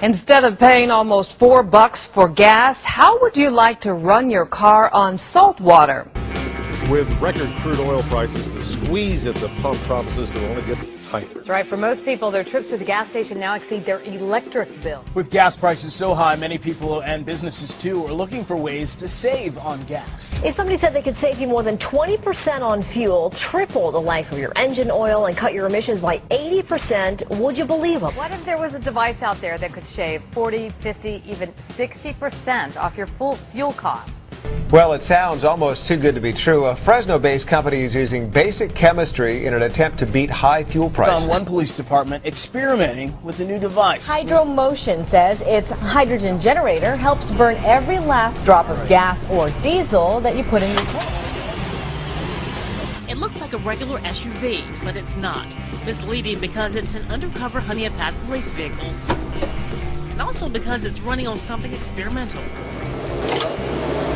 Instead of paying almost $4 for gas, how would you like to run your car on salt water? With record crude oil prices, the squeeze at the pump promises to only get tighter. That's right. For most people, their trips to the gas station now exceed their electric bill. With gas prices so high, many people and businesses too are looking for ways to save on gas. If somebody said they could save you more than 20% on fuel, triple the life of your engine oil, and cut your emissions by 80%, would you believe them? What if there was a device out there that could shave 40, 50, even 60% off your full fuel costs? Well, it sounds almost too good to be true. A Fresno-based company is using basic chemistry in an attempt to beat high fuel prices. Found one police department experimenting with a new device. Hydromotion says its hydrogen generator helps burn every last drop of gas or diesel that you put in your tank. It looks like a regular SUV, but it's not. Misleading because it's an undercover Honeyapad police vehicle, and also because it's running on something experimental.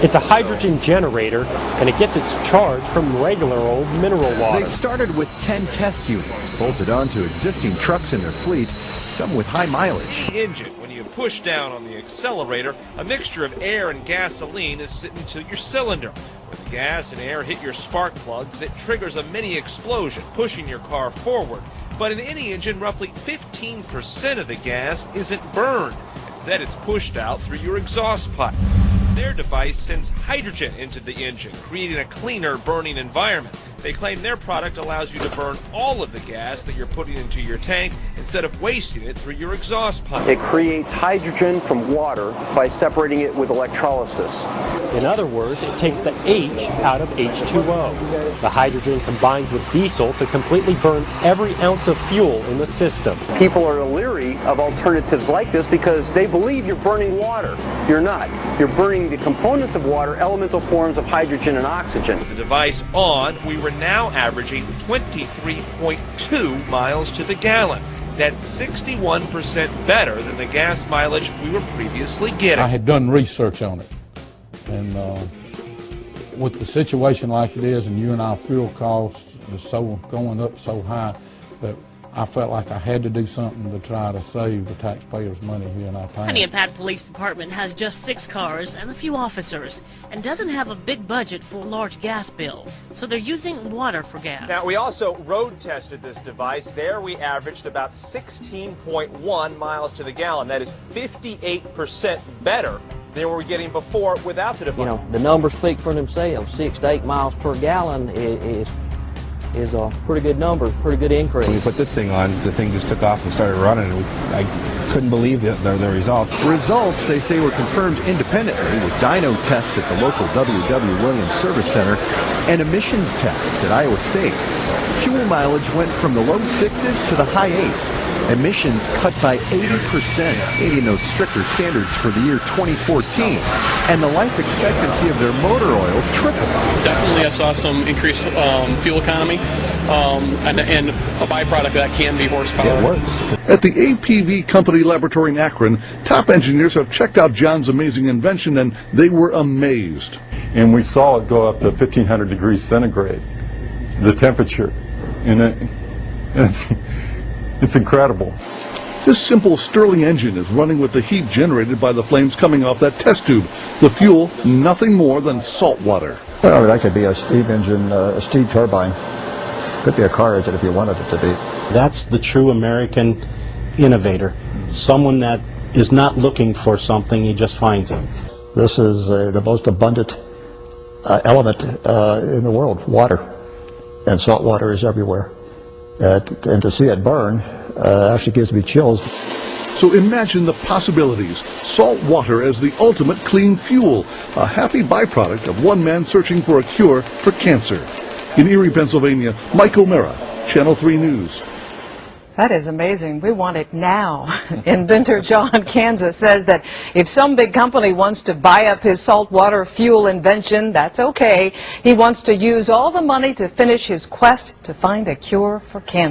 It's a hydrogen generator, and it gets its charge from regular old mineral water. They started with 10 test units bolted onto existing trucks in their fleet, some with high mileage. The engine, when you push down on the accelerator, a mixture of air and gasoline is sent into your cylinder. When the gas and air hit your spark plugs, it triggers a mini explosion, pushing your car forward. But in any engine, roughly 15% of the gas isn't burned. Instead, it's pushed out through your exhaust pipe. Their device sends hydrogen into the engine, creating a cleaner burning environment. They claim their product allows you to burn all of the gas that you're putting into your tank instead of wasting it through your exhaust pipe. It creates hydrogen from water by separating it with electrolysis. In other words, it takes the H out of H2O. The hydrogen combines with diesel to completely burn every ounce of fuel in the system. People are leery of alternatives like this because they believe you're burning water. You're not. You're burning the components of water, elemental forms of hydrogen and oxygen. With the device on, we were now averaging 23.2 miles to the gallon. That's 61% better than the gas mileage we were previously getting. I had done research on it, and with the situation like it is, and you and our fuel costs are going up so high, that I felt like I had to do something to try to save the taxpayers' money here in our town. Honeyapad Police Department has just 6 cars and a few officers and doesn't have a big budget for a large gas bill, so they're using water for gas. Now, we also road tested this device. There we averaged about 16.1 miles to the gallon. That is 58% better than we were getting before without the device. You know, the numbers speak for themselves. 6 to 8 miles per gallon is a pretty good number, pretty good increase. When we put this thing on, the thing just took off and started running, and I couldn't believe the results. Results, they say, were confirmed independently with dyno tests at the local W.W. Williams Service Center and emissions tests at Iowa State. Fuel mileage went from the low 6s to the high 8s. Emissions cut by 80%, meeting those stricter standards for the year 2014. And the life expectancy of their motor oil tripled. Definitely, I saw some increased fuel economy, and a byproduct of that can be horsepower. It works. At the APV Company Laboratory in Akron, top engineers have checked out John's amazing invention, and they were amazed. And we saw it go up to 1,500 degrees centigrade, the temperature, and it's incredible. This simple Stirling engine is running with the heat generated by the flames coming off that test tube. The fuel, nothing more than salt water. Well, that could be a steam engine, a steam turbine. Could be a car engine if you wanted it to be. That's the true American innovator. Someone that is not looking for something, he just finds it. This is the most abundant element in the world, water. And salt water is everywhere. And to see it burn actually gives me chills. So imagine the possibilities. Salt water as the ultimate clean fuel, a happy byproduct of one man searching for a cure for cancer. In Erie, Pennsylvania, Mike O'Mara, Channel 3 News. That is amazing. We want it now. Inventor John Kansas says that if some big company wants to buy up his saltwater fuel invention, that's okay. He wants to use all the money to finish his quest to find a cure for cancer.